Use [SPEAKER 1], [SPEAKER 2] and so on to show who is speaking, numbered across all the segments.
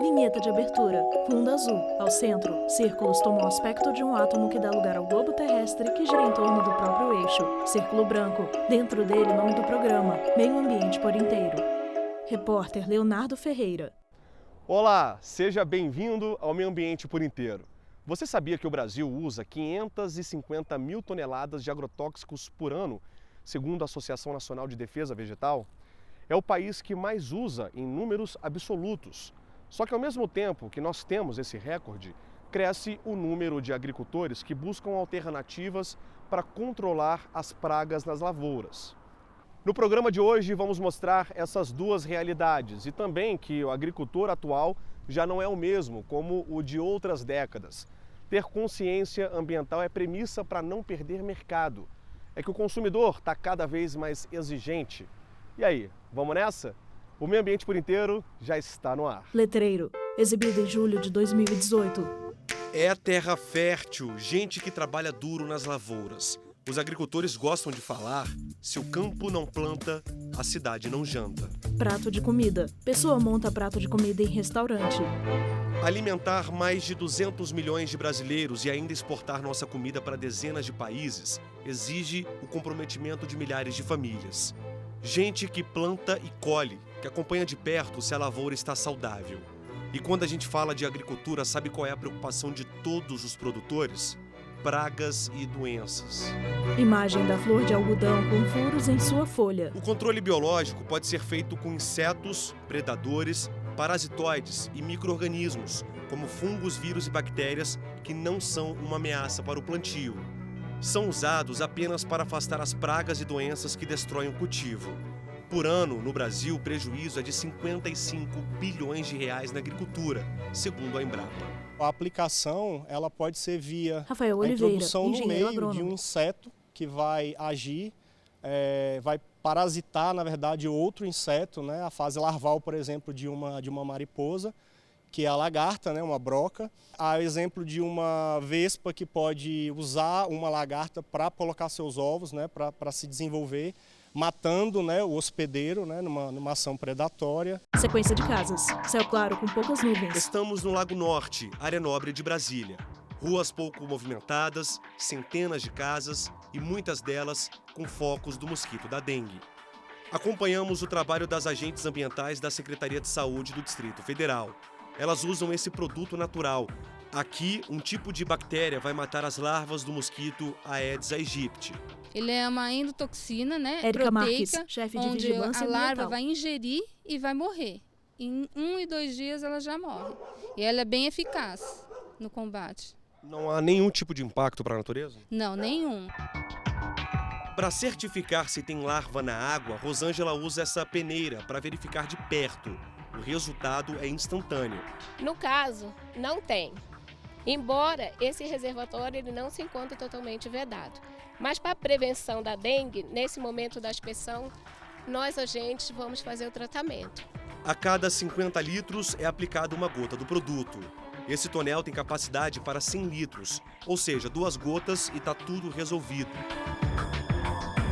[SPEAKER 1] Vinheta de abertura. Fundo azul. Ao centro, círculos tomam o aspecto de um átomo que dá lugar ao globo terrestre que gira em torno do próprio eixo. Círculo branco. Dentro dele, nome do programa. Meio ambiente por inteiro. Repórter Leonardo Ferreira.
[SPEAKER 2] Olá, seja bem-vindo ao Meio Ambiente por Inteiro. Você sabia que o Brasil usa 550 mil toneladas de agrotóxicos por ano, segundo a Associação Nacional de Defesa Vegetal? É o país que mais usa em números absolutos. Só que ao mesmo tempo que nós temos esse recorde, cresce o número de agricultores que buscam alternativas para controlar as pragas nas lavouras. No programa de hoje vamos mostrar essas duas realidades e também que o agricultor atual já não é o mesmo como o de outras décadas. Ter consciência ambiental é premissa para não perder mercado. É que o consumidor está cada vez mais exigente. E aí, vamos nessa? O Meio Ambiente por Inteiro já está no ar.
[SPEAKER 1] Letreiro. Exibido em julho de 2018.
[SPEAKER 3] É terra fértil, gente que trabalha duro nas lavouras. Os agricultores gostam de falar: se o campo não planta, a cidade não janta.
[SPEAKER 1] Prato de comida. Pessoa monta prato de comida em restaurante.
[SPEAKER 3] Alimentar mais de 200 milhões de brasileiros e ainda exportar nossa comida para dezenas de países exige o comprometimento de milhares de famílias. Gente que planta e colhe, que acompanha de perto se a lavoura está saudável. E quando a gente fala de agricultura, sabe qual é a preocupação de todos os produtores? Pragas e doenças.
[SPEAKER 1] Imagem da flor de algodão com furos em sua folha.
[SPEAKER 3] O controle biológico pode ser feito com insetos, predadores, parasitoides e micro-organismos, como fungos, vírus e bactérias, que não são uma ameaça para o plantio. São usados apenas para afastar as pragas e doenças que destroem o cultivo. Por ano, no Brasil, o prejuízo é de 55 bilhões de reais na agricultura, segundo a Embrapa.
[SPEAKER 4] A aplicação ela pode ser via
[SPEAKER 1] Rafael
[SPEAKER 4] a
[SPEAKER 1] Oliveira,
[SPEAKER 4] introdução no
[SPEAKER 1] engenheiro
[SPEAKER 4] meio
[SPEAKER 1] agrônomo.
[SPEAKER 4] de um inseto que vai agir, vai parasitar, na verdade, outro inseto, né? A fase larval, por exemplo, de uma mariposa, que é a lagarta, né? Uma broca. Há exemplo de uma vespa que pode usar uma lagarta para colocar seus ovos, né? Para se desenvolver, matando, né? O hospedeiro, né? numa ação predatória.
[SPEAKER 1] Sequência de casas. Céu claro com poucas nuvens.
[SPEAKER 3] Estamos no Lago Norte, área nobre de Brasília. Ruas pouco movimentadas, centenas de casas e muitas delas com focos do mosquito da dengue. Acompanhamos o trabalho das agentes ambientais da Secretaria de Saúde do Distrito Federal. Elas usam esse produto natural. Aqui, um tipo de bactéria vai matar as larvas do mosquito Aedes aegypti.
[SPEAKER 5] Ele é uma endotoxina, né,
[SPEAKER 1] Érica Marques,
[SPEAKER 5] proteica,
[SPEAKER 1] chefe de
[SPEAKER 5] onde
[SPEAKER 1] vigilância
[SPEAKER 5] a larva
[SPEAKER 1] ambiental.
[SPEAKER 5] vai ingerir e vai morrer. Em 1 e 2 dias ela já morre. E ela é bem eficaz no combate.
[SPEAKER 3] Não há nenhum tipo de impacto para a natureza?
[SPEAKER 5] Não, nenhum.
[SPEAKER 3] Para certificar se tem larva na água, Rosângela usa essa peneira para verificar de perto. O resultado é instantâneo.
[SPEAKER 6] No caso, não tem. Embora esse reservatório ele não se encontre totalmente vedado. Mas para a prevenção da dengue, nesse momento da aspersão, nós agentes vamos fazer o tratamento.
[SPEAKER 3] A cada 50 litros é aplicada uma gota do produto. Esse tonel tem capacidade para 100 litros, ou seja, 2 gotas e está tudo resolvido.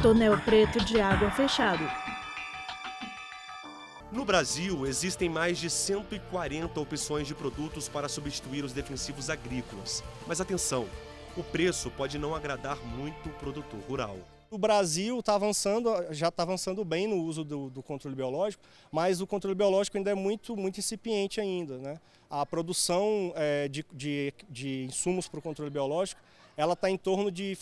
[SPEAKER 1] Tonel preto de água fechado.
[SPEAKER 3] No Brasil, existem mais de 140 opções de produtos para substituir os defensivos agrícolas. Mas atenção, o preço pode não agradar muito o produtor rural.
[SPEAKER 4] O Brasil já está avançando bem no uso do controle biológico, mas o controle biológico ainda é muito incipiente ainda, né? A produção de insumos para o controle biológico, ela está em torno de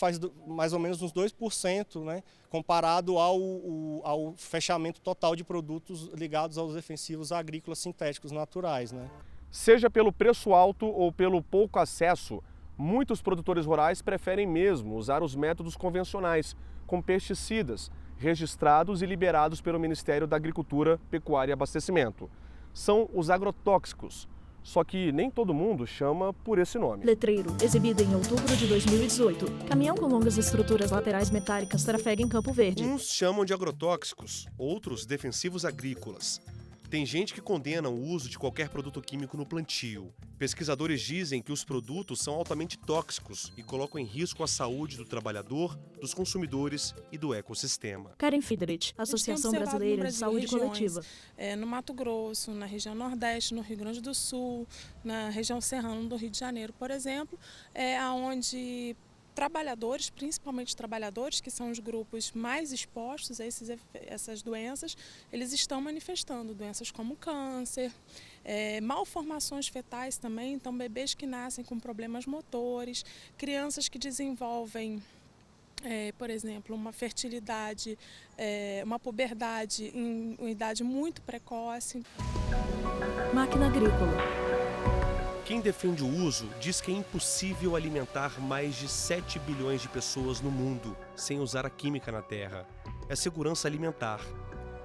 [SPEAKER 4] mais ou menos uns 2%, né? Comparado ao fechamento total de produtos ligados aos defensivos agrícolas sintéticos naturais, né?
[SPEAKER 2] Seja pelo preço alto ou pelo pouco acesso, muitos produtores rurais preferem mesmo usar os métodos convencionais, com pesticidas, registrados e liberados pelo Ministério da Agricultura, Pecuária e Abastecimento. São os agrotóxicos, só que nem todo mundo chama por esse nome.
[SPEAKER 1] Letreiro. Exibido em outubro de 2018. Caminhão com longas estruturas laterais metálicas trafega em Campo Verde.
[SPEAKER 3] Uns chamam de agrotóxicos, outros defensivos agrícolas. Tem gente que condena o uso de qualquer produto químico no plantio. Pesquisadores dizem que os produtos são altamente tóxicos e colocam em risco a saúde do trabalhador, dos consumidores e do ecossistema.
[SPEAKER 1] Karen Friedrich, Associação Brasileira de Saúde Coletiva.
[SPEAKER 7] No Mato Grosso, na região Nordeste, no Rio Grande do Sul, na região serrana do Rio de Janeiro, por exemplo, onde trabalhadores, principalmente trabalhadores, que são os grupos mais expostos a essas doenças, eles estão manifestando doenças como câncer, malformações fetais também, então bebês que nascem com problemas motores, crianças que desenvolvem, por exemplo, uma fertilidade, uma puberdade em uma idade muito precoce.
[SPEAKER 1] Máquina agrícola.
[SPEAKER 3] Quem defende o uso diz que é impossível alimentar mais de 7 bilhões de pessoas no mundo sem usar a química na terra. É segurança alimentar.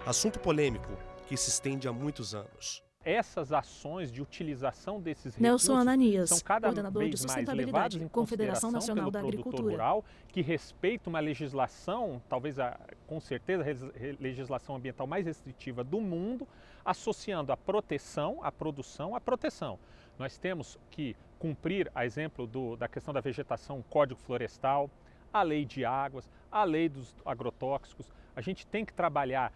[SPEAKER 3] Assunto polêmico que se estende há muitos anos.
[SPEAKER 8] Essas ações de utilização desses
[SPEAKER 1] Nelson
[SPEAKER 8] recursos
[SPEAKER 1] Ananias,
[SPEAKER 8] são cada
[SPEAKER 1] coordenador de
[SPEAKER 8] vez mais
[SPEAKER 1] sustentabilidade,
[SPEAKER 8] levados em
[SPEAKER 1] Confederação
[SPEAKER 8] consideração
[SPEAKER 1] Nacional
[SPEAKER 8] pelo
[SPEAKER 1] da
[SPEAKER 8] produtor
[SPEAKER 1] Agricultura.
[SPEAKER 8] rural, que respeita uma legislação, talvez com certeza a legislação ambiental mais restritiva do mundo, associando a proteção, a produção, à proteção. Nós temos que cumprir, a exemplo da questão da vegetação, o Código Florestal, a lei de águas, a lei dos agrotóxicos. A gente tem que trabalhar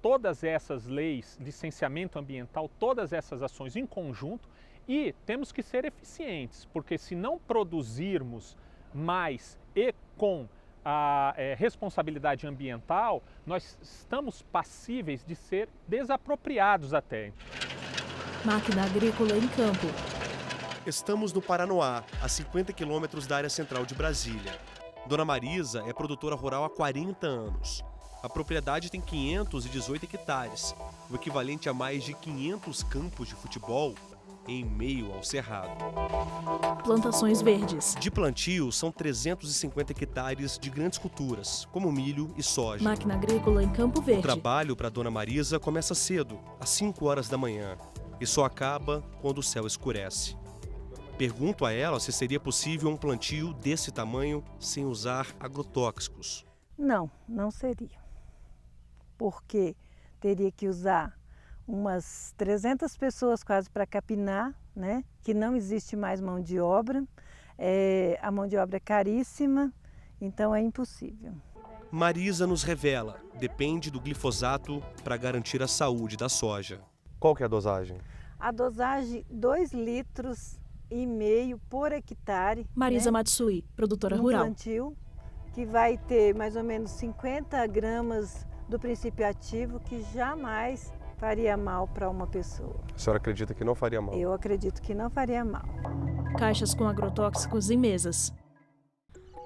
[SPEAKER 8] todas essas leis, licenciamento ambiental, todas essas ações em conjunto e temos que ser eficientes, porque se não produzirmos mais e com a responsabilidade ambiental, nós estamos passíveis de ser desapropriados até.
[SPEAKER 1] Máquina agrícola em campo.
[SPEAKER 3] Estamos no Paranoá, a 50 quilômetros da área central de Brasília. Dona Marisa é produtora rural há 40 anos. A propriedade tem 518 hectares, o equivalente a mais de 500 campos de futebol em meio ao cerrado.
[SPEAKER 1] Plantações verdes.
[SPEAKER 3] De plantio, são 350 hectares de grandes culturas, como milho e soja.
[SPEAKER 1] Máquina agrícola em Campo Verde.
[SPEAKER 3] O trabalho para Dona Marisa começa cedo, às 5 horas da manhã, e só acaba quando o céu escurece. Pergunto a ela se seria possível um plantio desse tamanho sem usar agrotóxicos.
[SPEAKER 9] Não, não seria. Porque teria que usar umas 300 pessoas quase para capinar, né? Que não existe mais mão de obra, a mão de obra é caríssima, então é impossível.
[SPEAKER 3] Marisa nos revela, depende do glifosato para garantir a saúde da soja.
[SPEAKER 2] Qual que é a dosagem?
[SPEAKER 9] A dosagem 2,5 litros por hectare.
[SPEAKER 1] Marisa
[SPEAKER 9] né?
[SPEAKER 1] Matsui, produtora
[SPEAKER 9] no
[SPEAKER 1] rural.
[SPEAKER 9] Plantio, que vai ter mais ou menos 50 gramas do princípio ativo, que jamais faria mal para uma pessoa.
[SPEAKER 2] A senhora acredita que não faria mal?
[SPEAKER 9] Eu acredito que não faria mal.
[SPEAKER 1] Caixas com agrotóxicos e mesas.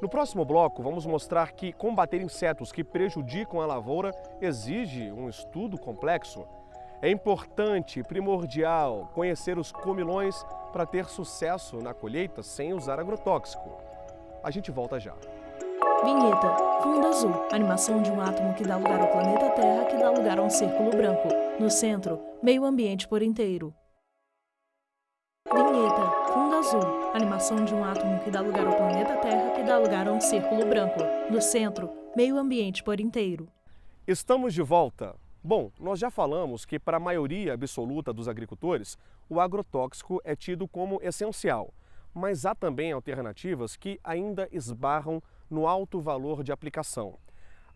[SPEAKER 2] No próximo bloco, vamos mostrar que combater insetos que prejudicam a lavoura exige um estudo complexo. É importante e primordial conhecer os comilões para ter sucesso na colheita sem usar agrotóxico. A gente volta já.
[SPEAKER 1] Vinheta. Fundo azul. Animação de um átomo que dá lugar ao planeta Terra, que dá lugar a um círculo branco. No centro, meio ambiente por inteiro. Vinheta. Fundo azul. Animação de um átomo que dá lugar ao planeta Terra, que dá lugar a um círculo branco. No centro, meio ambiente por inteiro.
[SPEAKER 2] Estamos de volta. Bom, nós já falamos que para a maioria absoluta dos agricultores, o agrotóxico é tido como essencial. Mas há também alternativas que ainda esbarram no alto valor de aplicação.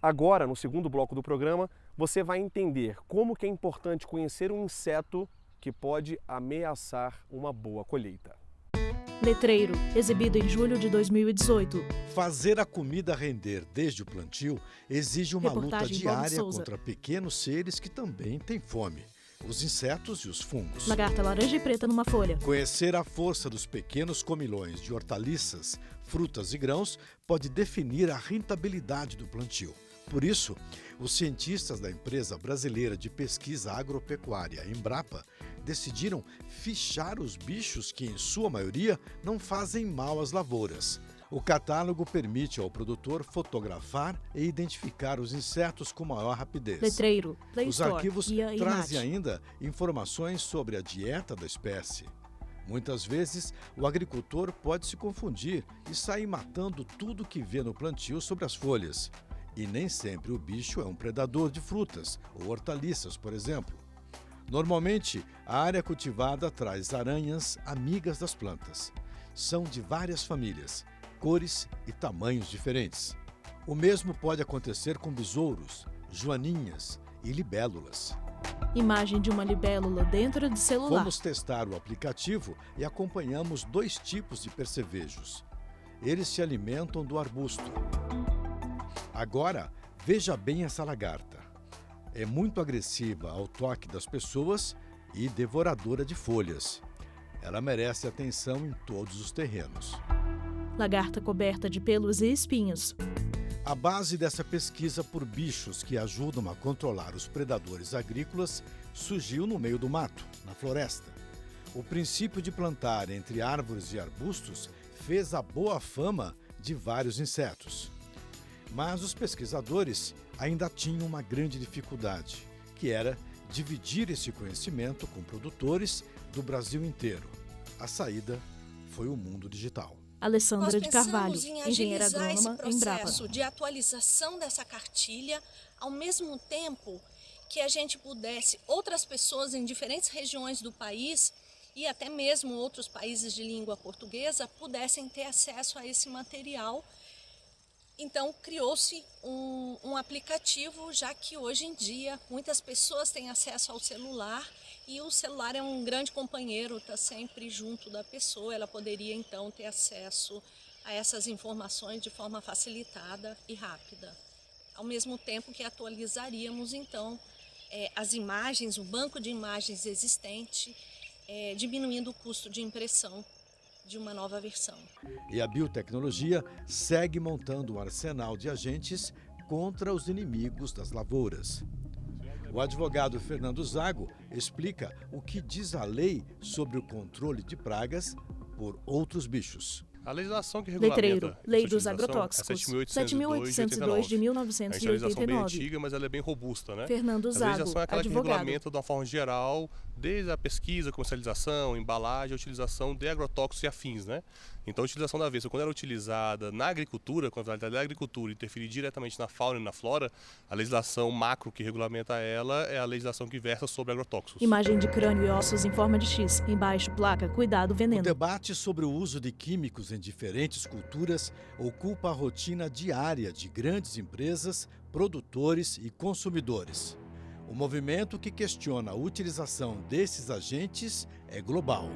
[SPEAKER 2] Agora, no segundo bloco do programa, você vai entender como que é importante conhecer um inseto que pode ameaçar uma boa colheita.
[SPEAKER 1] Letreiro, exibido em julho de 2018.
[SPEAKER 10] Fazer a comida render desde o plantio exige uma luta
[SPEAKER 1] Reportagem Bob
[SPEAKER 10] diária
[SPEAKER 1] Souza.
[SPEAKER 10] contra pequenos seres que também têm fome, os insetos e os fungos.
[SPEAKER 1] Lagarta laranja e preta numa folha.
[SPEAKER 10] Conhecer a força dos pequenos comilões de hortaliças, frutas e grãos pode definir a rentabilidade do plantio. Por isso, os cientistas da Empresa Brasileira de Pesquisa Agropecuária, Embrapa, decidiram fichar os bichos que, em sua maioria, não fazem mal às lavouras. O catálogo permite ao produtor fotografar e identificar os insetos com maior rapidez.
[SPEAKER 1] Letreiro, Play
[SPEAKER 10] Os
[SPEAKER 1] Store,
[SPEAKER 10] arquivos
[SPEAKER 1] guia e
[SPEAKER 10] trazem
[SPEAKER 1] mate.
[SPEAKER 10] ainda informações sobre a dieta da espécie. Muitas vezes, o agricultor pode se confundir e sair matando tudo que vê no plantio sobre as folhas. E nem sempre o bicho é um predador de frutas ou hortaliças, por exemplo. Normalmente, a área cultivada traz aranhas amigas das plantas. São de várias famílias, cores e tamanhos diferentes. O mesmo pode acontecer com besouros, joaninhas e libélulas.
[SPEAKER 1] Imagem de uma libélula dentro de celular.
[SPEAKER 10] Fomos testar o aplicativo e acompanhamos 2 tipos de percevejos. Eles se alimentam do arbusto. Agora, veja bem essa lagarta. É muito agressiva ao toque das pessoas e devoradora de folhas. Ela merece atenção em todos os terrenos.
[SPEAKER 1] Lagarta coberta de pelos e espinhos.
[SPEAKER 10] A base dessa pesquisa por bichos que ajudam a controlar os predadores agrícolas surgiu no meio do mato, na floresta. O princípio de plantar entre árvores e arbustos fez a boa fama de vários insetos. Mas os pesquisadores ainda tinham uma grande dificuldade, que era dividir esse conhecimento com produtores do Brasil inteiro. A saída foi o mundo digital.
[SPEAKER 1] Alessandra de Carvalho, engenheira agrônoma
[SPEAKER 11] esse
[SPEAKER 1] em Brava.
[SPEAKER 11] processo de atualização dessa cartilha, ao mesmo tempo que a gente pudesse, outras pessoas em diferentes regiões do país e até mesmo outros países de língua portuguesa pudessem ter acesso a esse material. Então criou-se um aplicativo, já que hoje em dia muitas pessoas têm acesso ao celular e o celular é um grande companheiro, está sempre junto da pessoa. Ela poderia então ter acesso a essas informações de forma facilitada e rápida. Ao mesmo tempo que atualizaríamos então as imagens, o banco de imagens existente, diminuindo o custo de impressão de uma nova versão.
[SPEAKER 10] E a biotecnologia segue montando um arsenal de agentes contra os inimigos das lavouras. O advogado Fernando Zago explica o que diz a lei sobre o controle de pragas por outros bichos.
[SPEAKER 3] A legislação que regulamenta
[SPEAKER 1] Letreiro, Lei
[SPEAKER 3] essa
[SPEAKER 1] dos
[SPEAKER 3] utilização
[SPEAKER 1] Agrotóxicos,
[SPEAKER 3] é 7.802
[SPEAKER 1] de
[SPEAKER 3] É uma legislação bem
[SPEAKER 1] 1989.
[SPEAKER 3] antiga, mas ela é bem robusta, né?
[SPEAKER 1] Fernando
[SPEAKER 3] A legislação
[SPEAKER 1] Zago,
[SPEAKER 3] é aquela que
[SPEAKER 1] advogado.
[SPEAKER 3] regulamenta de uma forma geral, desde a pesquisa, comercialização, embalagem, a utilização de agrotóxicos e afins, né? Então a utilização da aveça, quando ela é utilizada na agricultura, quando a da agricultura interferir diretamente na fauna e na flora, a legislação macro que regulamenta ela é a legislação que versa sobre agrotóxicos.
[SPEAKER 1] Imagem de crânio e ossos em forma de X. Embaixo, placa, cuidado,
[SPEAKER 10] O
[SPEAKER 1] veneno.
[SPEAKER 10] debate sobre o uso de químicos em diferentes culturas ocupa a rotina diária de grandes empresas, produtores e consumidores. O movimento que questiona a utilização desses agentes é global.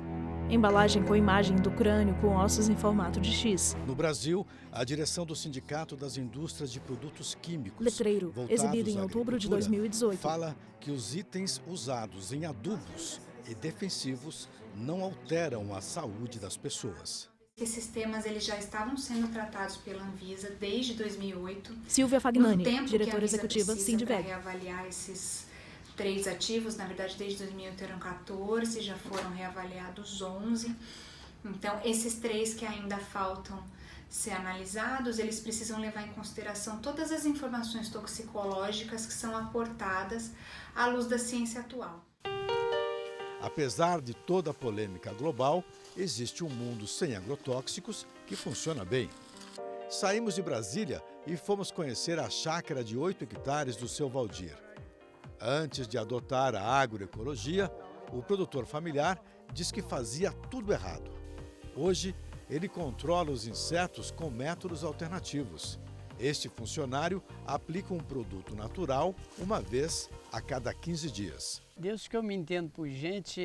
[SPEAKER 1] Embalagem com imagem do crânio com ossos em formato de X.
[SPEAKER 10] No Brasil, a direção do Sindicato das Indústrias de Produtos Químicos,
[SPEAKER 1] Letreiro,
[SPEAKER 10] voltados
[SPEAKER 1] exibido em
[SPEAKER 10] à
[SPEAKER 1] outubro de
[SPEAKER 10] agricultura,
[SPEAKER 1] 2018.
[SPEAKER 10] fala que os itens usados em adubos e defensivos não alteram a saúde das pessoas.
[SPEAKER 12] Esses temas eles já estavam sendo tratados pela Anvisa desde 2008.
[SPEAKER 1] Silvia Fagnani,
[SPEAKER 12] No tempo
[SPEAKER 1] diretora
[SPEAKER 12] que a Anvisa
[SPEAKER 1] executiva
[SPEAKER 12] precisa
[SPEAKER 1] Sindiveg.
[SPEAKER 12] para reavaliar esses 3 ativos, na verdade desde 2008 eram 14, já foram reavaliados 11. Então esses 3 que ainda faltam ser analisados, eles precisam levar em consideração todas as informações toxicológicas que são aportadas à luz da ciência atual.
[SPEAKER 10] Apesar de toda a polêmica global, existe um mundo sem agrotóxicos que funciona bem. Saímos de Brasília e fomos conhecer a chácara de 8 hectares do seu Valdir. Antes de adotar a agroecologia, o produtor familiar diz que fazia tudo errado. Hoje, ele controla os insetos com métodos alternativos. Este funcionário aplica um produto natural uma vez a cada 15 dias.
[SPEAKER 13] Desde que eu me entendo por gente,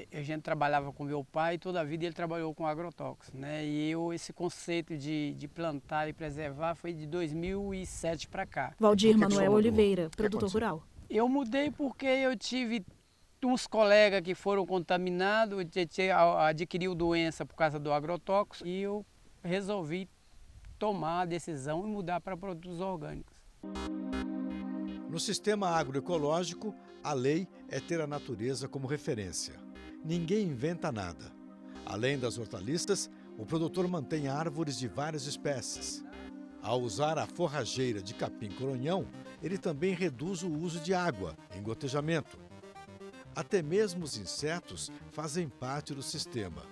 [SPEAKER 13] a gente trabalhava com meu pai, toda a vida ele trabalhou com agrotóxicos, né? E esse conceito de plantar e preservar foi de 2007 para cá.
[SPEAKER 1] Valdir Manuel Oliveira, produtor rural.
[SPEAKER 13] Eu mudei porque eu tive uns colegas que foram contaminados, adquiriu doença por causa do agrotóxico e eu resolvi tomar a decisão e mudar para produtos orgânicos.
[SPEAKER 10] No sistema agroecológico, a lei é ter a natureza como referência. Ninguém inventa nada. Além das hortaliças, o produtor mantém árvores de várias espécies. Ao usar a forrageira de capim-coronhão, ele também reduz o uso de água em gotejamento. Até mesmo os insetos fazem parte do sistema.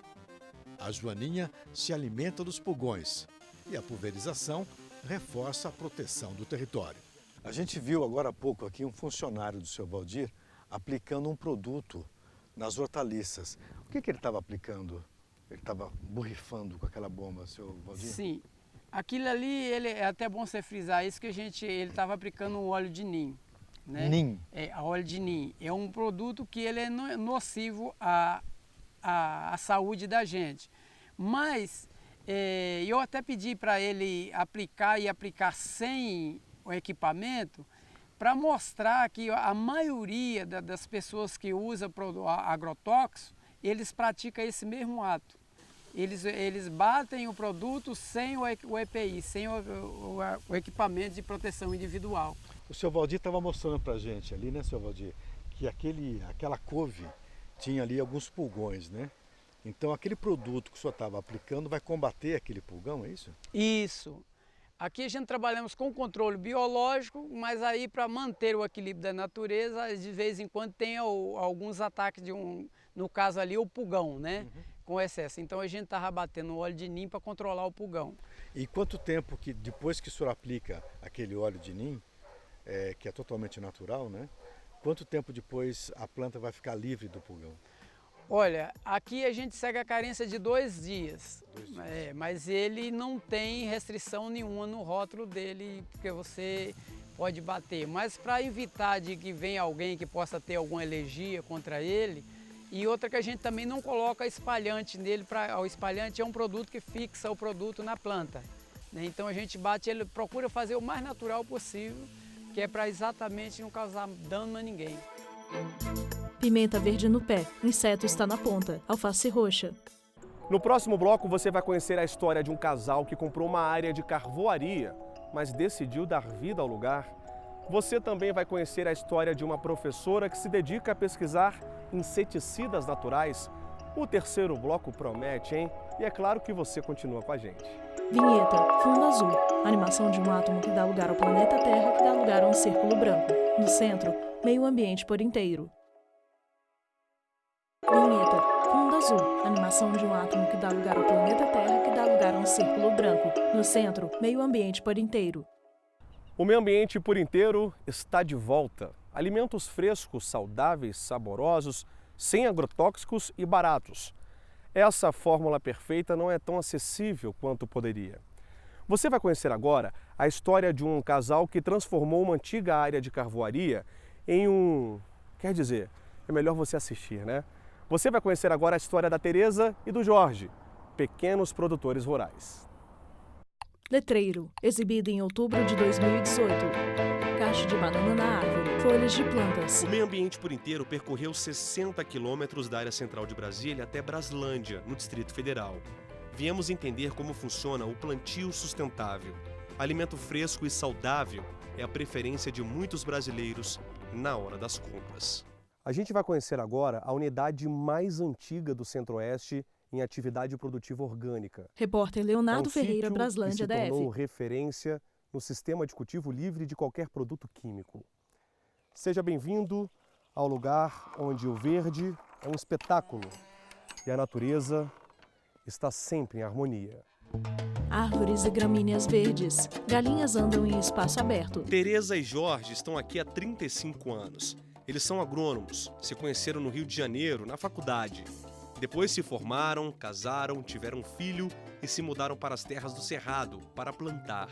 [SPEAKER 10] A joaninha se alimenta dos pulgões e a pulverização reforça a proteção do território. A gente viu agora há pouco aqui um funcionário do seu Valdir aplicando um produto nas hortaliças. O que ele estava aplicando? Ele estava borrifando com aquela bomba, seu Valdir?
[SPEAKER 13] Sim. Aquilo ali, é até bom você frisar isso, que ele estava aplicando um óleo de NIM. Né?
[SPEAKER 10] NIM?
[SPEAKER 13] A óleo de NIM. É um produto que ele é nocivo à saúde da gente. Mas eu até pedi para ele aplicar sem o equipamento, para mostrar que a maioria das pessoas que usam agrotóxico, eles praticam esse mesmo ato. Eles batem o produto sem o EPI, sem o equipamento de proteção individual.
[SPEAKER 10] O seu Valdir estava mostrando para a gente ali, né, seu Valdir, que aquela couve tinha ali alguns pulgões, né? Então aquele produto que o senhor estava aplicando vai combater aquele pulgão, é isso?
[SPEAKER 13] Isso. Aqui a gente trabalhamos com controle biológico, mas aí para manter o equilíbrio da natureza, de vez em quando tem alguns ataques no caso ali, o pulgão, né? Com excesso. Então a gente estava batendo óleo de NIM para controlar o pulgão.
[SPEAKER 10] E quanto tempo que depois que o senhor aplica aquele óleo de NIM, que é totalmente natural, né? Quanto tempo depois a planta vai ficar livre do pulgão?
[SPEAKER 13] Olha, aqui a gente segue a carência de 2 dias, mas ele não tem restrição nenhuma no rótulo dele, porque você pode bater. Mas para evitar de que venha alguém que possa ter alguma alergia contra ele, e outra que a gente também não coloca espalhante nele, o espalhante é um produto que fixa o produto na planta. Né? Então a gente ele procura fazer o mais natural possível, que é para exatamente não causar dano a ninguém.
[SPEAKER 1] Pimenta verde no pé, o inseto está na ponta, alface roxa.
[SPEAKER 2] No próximo bloco você vai conhecer a história de um casal que comprou uma área de carvoaria, mas decidiu dar vida ao lugar. Você também vai conhecer a história de uma professora que se dedica a pesquisar inseticidas naturais. O terceiro bloco promete, hein? E é claro que você continua com a gente.
[SPEAKER 1] Vinheta, fundo azul, animação de um átomo que dá lugar ao planeta Terra, que dá lugar a um círculo branco. No centro, meio ambiente por inteiro. Vinheta, fundo azul, animação de um átomo que dá lugar ao planeta Terra, que dá lugar a um círculo branco. No centro, meio ambiente por inteiro.
[SPEAKER 2] O meio ambiente por inteiro está de volta. Alimentos frescos, saudáveis, saborosos, sem agrotóxicos e baratos. Essa fórmula perfeita não é tão acessível quanto poderia. Você vai conhecer agora a história de um casal que transformou uma antiga área de carvoaria em Quer dizer, é melhor você assistir, né? Você vai conhecer agora a história da Tereza e do Jorge, pequenos produtores rurais.
[SPEAKER 1] Letreiro, exibido em outubro de 2018. Caixa de banana na árvore, folhas de plantas.
[SPEAKER 3] O meio ambiente por inteiro percorreu 60 quilômetros da área central de Brasília até Braslândia, no Distrito Federal. Viemos entender como funciona o plantio sustentável. Alimento fresco e saudável é a preferência de muitos brasileiros na hora das compras.
[SPEAKER 2] A gente vai conhecer agora a unidade mais antiga do Centro-Oeste em atividade produtiva orgânica.
[SPEAKER 1] Repórter Leonardo Ferreira,
[SPEAKER 2] sítio
[SPEAKER 1] Braslândia,
[SPEAKER 2] que se tornou
[SPEAKER 1] DF.
[SPEAKER 2] referência no sistema de cultivo livre de qualquer produto químico. Seja bem-vindo ao lugar onde o verde é um espetáculo e a natureza está sempre em harmonia.
[SPEAKER 1] Árvores e gramíneas verdes. Galinhas andam em espaço aberto.
[SPEAKER 3] Tereza e Jorge estão aqui há 35 anos. Eles são agrônomos, se conheceram no Rio de Janeiro, na faculdade. Depois se formaram, casaram, tiveram um filho e se mudaram para as terras do Cerrado para plantar.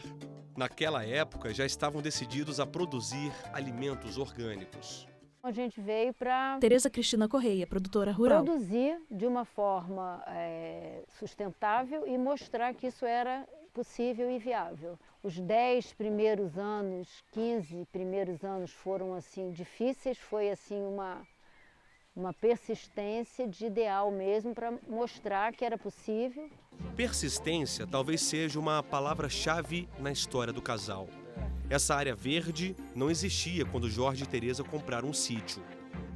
[SPEAKER 3] Naquela época já estavam decididos a produzir alimentos orgânicos.
[SPEAKER 14] A gente veio para
[SPEAKER 1] Tereza Cristina Correia, produtora rural.
[SPEAKER 14] produzir de uma forma sustentável e mostrar que isso era possível e viável. Os 10 primeiros anos, 15 primeiros anos foram assim difíceis, foi assim uma persistência de ideal mesmo para mostrar que era possível.
[SPEAKER 3] Persistência talvez seja uma palavra-chave na história do casal. Essa área verde não existia quando Jorge e Tereza compraram um sítio.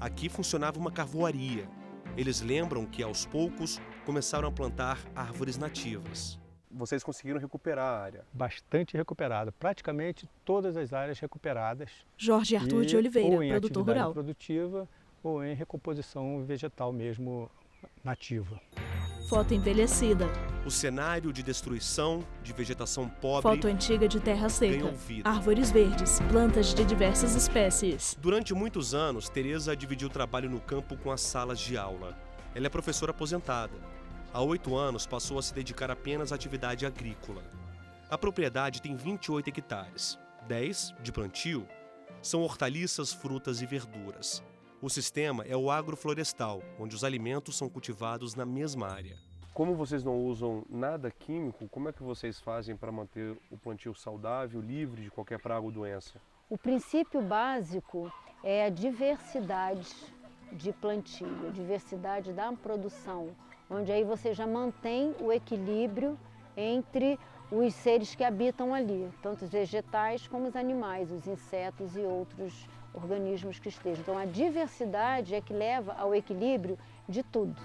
[SPEAKER 3] Aqui funcionava uma carvoaria. Eles lembram que, aos poucos, começaram a plantar árvores nativas.
[SPEAKER 2] Vocês conseguiram recuperar a área?
[SPEAKER 15] Bastante recuperada, praticamente todas as áreas recuperadas.
[SPEAKER 1] Jorge Arthur de Oliveira,
[SPEAKER 15] ou em
[SPEAKER 1] produtor
[SPEAKER 15] atividade
[SPEAKER 1] rural.
[SPEAKER 15] produtiva ou em recomposição vegetal mesmo nativa.
[SPEAKER 1] Foto envelhecida.
[SPEAKER 3] O cenário de destruição, de vegetação pobre,
[SPEAKER 1] Foto antiga de terra seca.
[SPEAKER 3] ganhou vida.
[SPEAKER 1] Árvores verdes, plantas de diversas espécies.
[SPEAKER 3] Durante muitos anos, Tereza dividiu o trabalho no campo com as salas de aula. Ela é professora aposentada. Há 8 anos, passou a se dedicar apenas à atividade agrícola. A propriedade tem 28 hectares. 10 de plantio são hortaliças, frutas e verduras. O sistema é o agroflorestal, onde os alimentos são cultivados na mesma área.
[SPEAKER 2] Como vocês não usam nada químico, como é que vocês fazem para manter o plantio saudável, livre de qualquer praga ou doença?
[SPEAKER 14] O princípio básico é a diversidade de plantio, a diversidade da produção, onde aí você já mantém o equilíbrio entre os seres que habitam ali, tanto os vegetais como os animais, os insetos e outros organismos que estejam. Então a diversidade é que leva ao equilíbrio de tudo.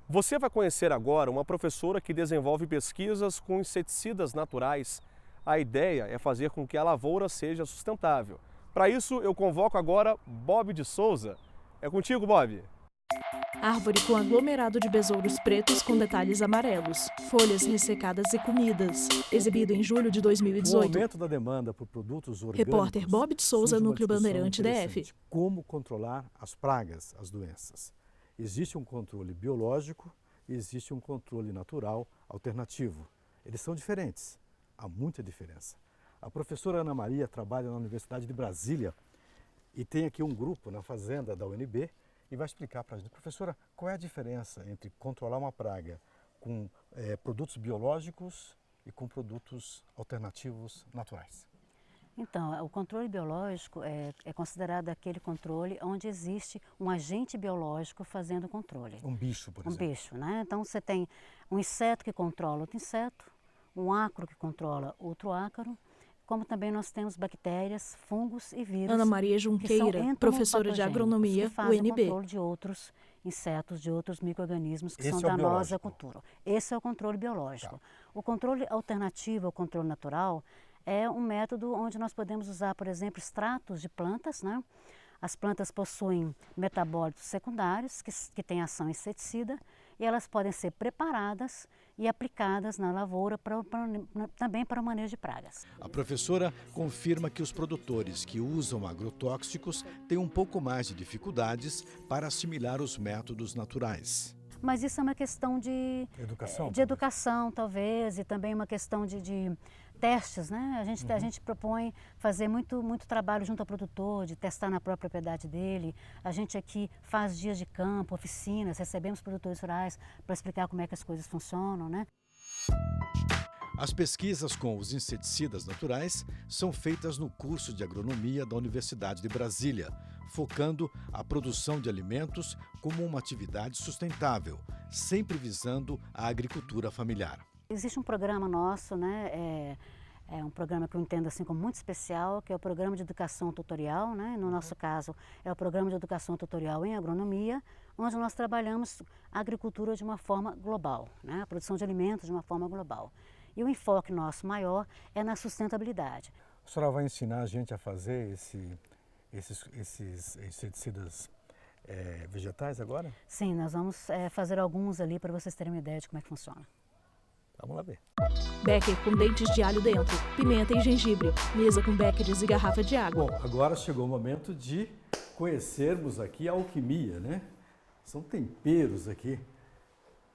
[SPEAKER 2] Você vai conhecer agora uma professora que desenvolve pesquisas com inseticidas naturais. A ideia é fazer com que a lavoura seja sustentável. Para isso, eu convoco agora Bob de Souza. É contigo, Bob.
[SPEAKER 1] Árvore com aglomerado de besouros pretos com detalhes amarelos. Folhas ressecadas e comidas. Exibido em julho de 2018.
[SPEAKER 16] O aumento da demanda por produtos orgânicos.
[SPEAKER 1] Repórter Bob de Souza, Núcleo Bandeirante DF.
[SPEAKER 16] Como controlar as pragas, as doenças. Existe um controle biológico e existe um controle natural alternativo. Eles são diferentes, há muita diferença. A professora Ana Maria trabalha na Universidade de Brasília e tem aqui um grupo na fazenda da UNB e vai explicar para a gente, professora, qual é a diferença entre controlar uma praga com produtos biológicos e com produtos alternativos naturais?
[SPEAKER 17] Então, o controle biológico é considerado aquele controle onde existe um agente biológico fazendo o controle.
[SPEAKER 16] Um bicho, por exemplo.
[SPEAKER 17] Um bicho, né? Então, você tem um inseto que controla outro inseto, um ácaro que controla outro ácaro, como também nós temos bactérias, fungos e vírus.
[SPEAKER 1] Ana Maria Junqueira, professora de agronomia,
[SPEAKER 17] que fazem
[SPEAKER 1] UNB.
[SPEAKER 17] o controle de outros insetos, de outros micro-organismos que são danosos à cultura. Esse é o controle biológico. Tá. O controle alternativo, o controle natural, é um método onde nós podemos usar, por exemplo, extratos de plantas, né? As plantas possuem metabólitos secundários que têm ação inseticida e elas podem ser preparadas e aplicadas na lavoura também para o manejo de pragas.
[SPEAKER 10] A professora confirma que os produtores que usam agrotóxicos têm um pouco mais de dificuldades para assimilar os métodos naturais.
[SPEAKER 17] Mas isso é uma questão de educação, talvez, e também uma questão de testes, né? A gente propõe fazer muito trabalho junto ao produtor, de testar na própria propriedade dele. A gente aqui faz dias de campo, oficinas, recebemos produtores rurais para explicar como é que as coisas funcionam, né?
[SPEAKER 10] As pesquisas com os inseticidas naturais são feitas no curso de agronomia da Universidade de Brasília, focando a produção de alimentos como uma atividade sustentável, sempre visando a agricultura familiar.
[SPEAKER 17] Existe um programa nosso, né? É um programa que eu entendo assim como muito especial, que é o Programa de Educação Tutorial, né? No nosso caso, é o Programa de Educação Tutorial em Agronomia, onde nós trabalhamos a agricultura de uma forma global, né? A produção de alimentos de uma forma global. E o enfoque nosso maior é na sustentabilidade.
[SPEAKER 16] A senhora vai ensinar a gente a fazer esses inseticidas vegetais agora?
[SPEAKER 17] Sim, nós vamos fazer alguns ali para vocês terem uma ideia de como é que funciona.
[SPEAKER 16] Vamos lá ver.
[SPEAKER 1] Becker com dentes de alho dentro, pimenta e gengibre, mesa com beckers e garrafa de água.
[SPEAKER 16] Bom, agora chegou o momento de conhecermos aqui a alquimia, né? São temperos aqui.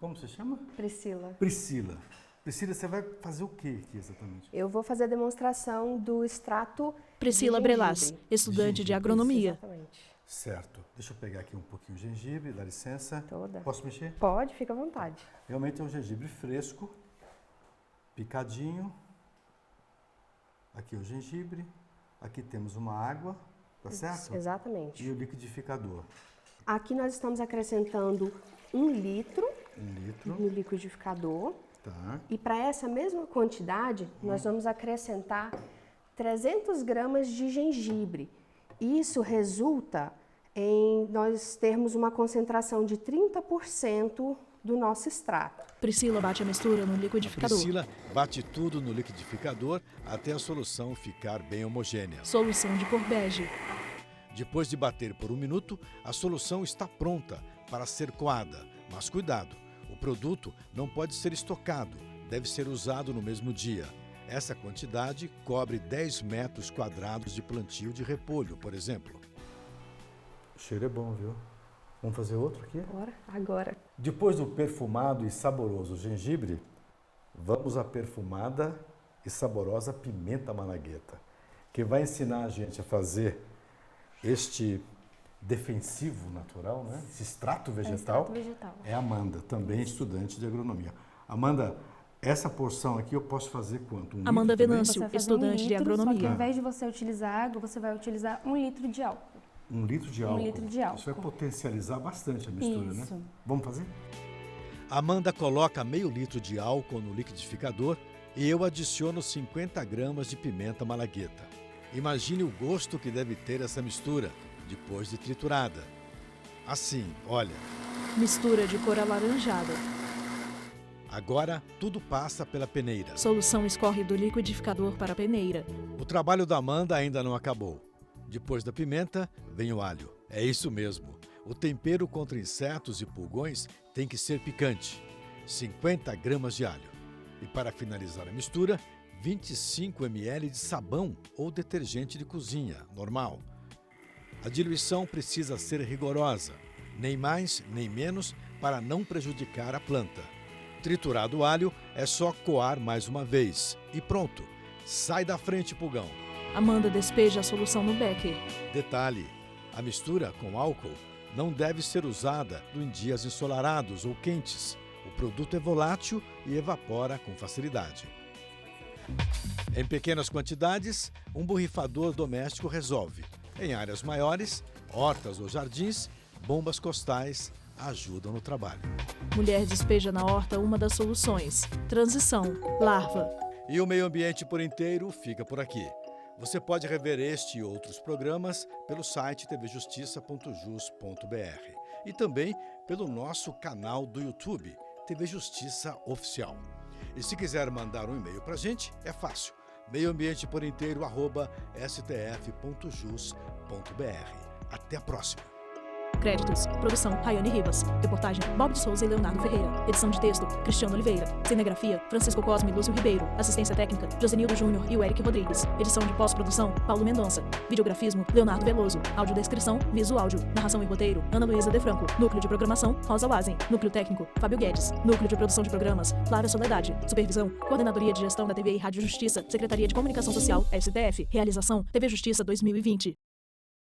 [SPEAKER 16] Como você chama?
[SPEAKER 18] Priscila.
[SPEAKER 16] Priscila. Priscila, você vai fazer o que aqui exatamente?
[SPEAKER 18] Eu vou fazer a demonstração do extrato
[SPEAKER 1] Priscila
[SPEAKER 18] de
[SPEAKER 1] Brelas, estudante de agronomia.
[SPEAKER 18] Exatamente.
[SPEAKER 16] Certo. Deixa eu pegar aqui um pouquinho de gengibre, dá licença.
[SPEAKER 18] Toda.
[SPEAKER 16] Posso mexer?
[SPEAKER 18] Pode, fica à vontade.
[SPEAKER 16] Realmente é um gengibre fresco, picadinho. Aqui o gengibre. Aqui temos uma água, tá certo?
[SPEAKER 18] Exatamente.
[SPEAKER 16] E o liquidificador.
[SPEAKER 18] Aqui nós estamos acrescentando 1 litro no liquidificador.
[SPEAKER 16] Tá.
[SPEAKER 18] E para essa mesma quantidade, nós vamos acrescentar 300 gramas de gengibre. Isso resulta em nós termos uma concentração de 30% do nosso extrato.
[SPEAKER 1] Priscila bate a mistura no liquidificador.
[SPEAKER 10] Priscila bate tudo no liquidificador até a solução ficar bem homogênea.
[SPEAKER 1] Solução de cor bege.
[SPEAKER 10] Depois de bater por 1 minuto, a solução está pronta para ser coada Mas cuidado, o produto não pode ser estocado, deve ser usado no mesmo dia. Essa quantidade cobre 10 metros quadrados de plantio de repolho, por exemplo.
[SPEAKER 16] O cheiro é bom, viu? Vamos fazer outro aqui?
[SPEAKER 18] Bora, agora.
[SPEAKER 16] Depois do perfumado e saboroso gengibre, vamos à perfumada e saborosa pimenta malagueta, que vai ensinar a gente a fazer este defensivo natural, né? Esse extrato vegetal. É a Amanda, também estudante de agronomia. Amanda, essa porção aqui eu posso fazer quanto?
[SPEAKER 1] Amanda Venâncio, estudante de agronomia.
[SPEAKER 19] Só que ao invés de você utilizar água, você vai utilizar 1 litro de álcool.
[SPEAKER 16] 1 litro de álcool?
[SPEAKER 19] 1 litro de álcool.
[SPEAKER 16] Isso vai potencializar bastante a mistura,
[SPEAKER 19] Isso.
[SPEAKER 16] né? Vamos fazer?
[SPEAKER 10] Amanda coloca meio litro de álcool no liquidificador e eu adiciono 50 gramas de pimenta malagueta. Imagine o gosto que deve ter essa mistura, depois de triturada. Assim, olha.
[SPEAKER 1] Mistura de cor alaranjada.
[SPEAKER 10] Agora, tudo passa pela peneira.
[SPEAKER 1] Solução escorre do liquidificador para a peneira.
[SPEAKER 10] O trabalho da Amanda ainda não acabou. Depois da pimenta, vem o alho. É isso mesmo. O tempero contra insetos e pulgões tem que ser picante. 50 gramas de alho. E para finalizar a mistura, 25 ml de sabão ou detergente de cozinha, normal. A diluição precisa ser rigorosa, nem mais nem menos, para não prejudicar a planta. Triturado o alho, é só coar mais uma vez. E pronto, sai da frente, pulgão.
[SPEAKER 1] Amanda despeja a solução no becker.
[SPEAKER 10] Detalhe, a mistura com álcool não deve ser usada em dias ensolarados ou quentes. O produto é volátil e evapora com facilidade. Em pequenas quantidades, um borrifador doméstico resolve. Em áreas maiores, hortas ou jardins, bombas costais ajudam no trabalho.
[SPEAKER 1] Mulher despeja na horta uma das soluções. Transição, larva.
[SPEAKER 10] E o meio ambiente por inteiro fica por aqui. Você pode rever este e outros programas pelo site tvjustiça.jus.br e também pelo nosso canal do YouTube, TV Justiça Oficial. E se quiser mandar um e-mail para a gente, é fácil. meioambienteporinteiro@stf.jus.br. Até a próxima.
[SPEAKER 1] Créditos. Produção, Rayane Ribas. Reportagem, Bob de Souza e Leonardo Ferreira. Edição de texto, Cristiano Oliveira. Cinegrafia, Francisco Cosme e Lúcio Ribeiro. Assistência técnica, Josenildo Júnior e o Eric Rodrigues. Edição de pós-produção, Paulo Mendonça. Videografismo, Leonardo Veloso. Audiodescrição, Viso Áudio. Narração e roteiro, Ana Luísa De Franco. Núcleo de programação, Rosa Wazen. Núcleo técnico, Fábio Guedes. Núcleo de produção de programas, Flávia Soledade. Supervisão, Coordenadoria de Gestão da TV e Rádio Justiça. Secretaria de Comunicação Social, STF. Realização, TV Justiça 2020.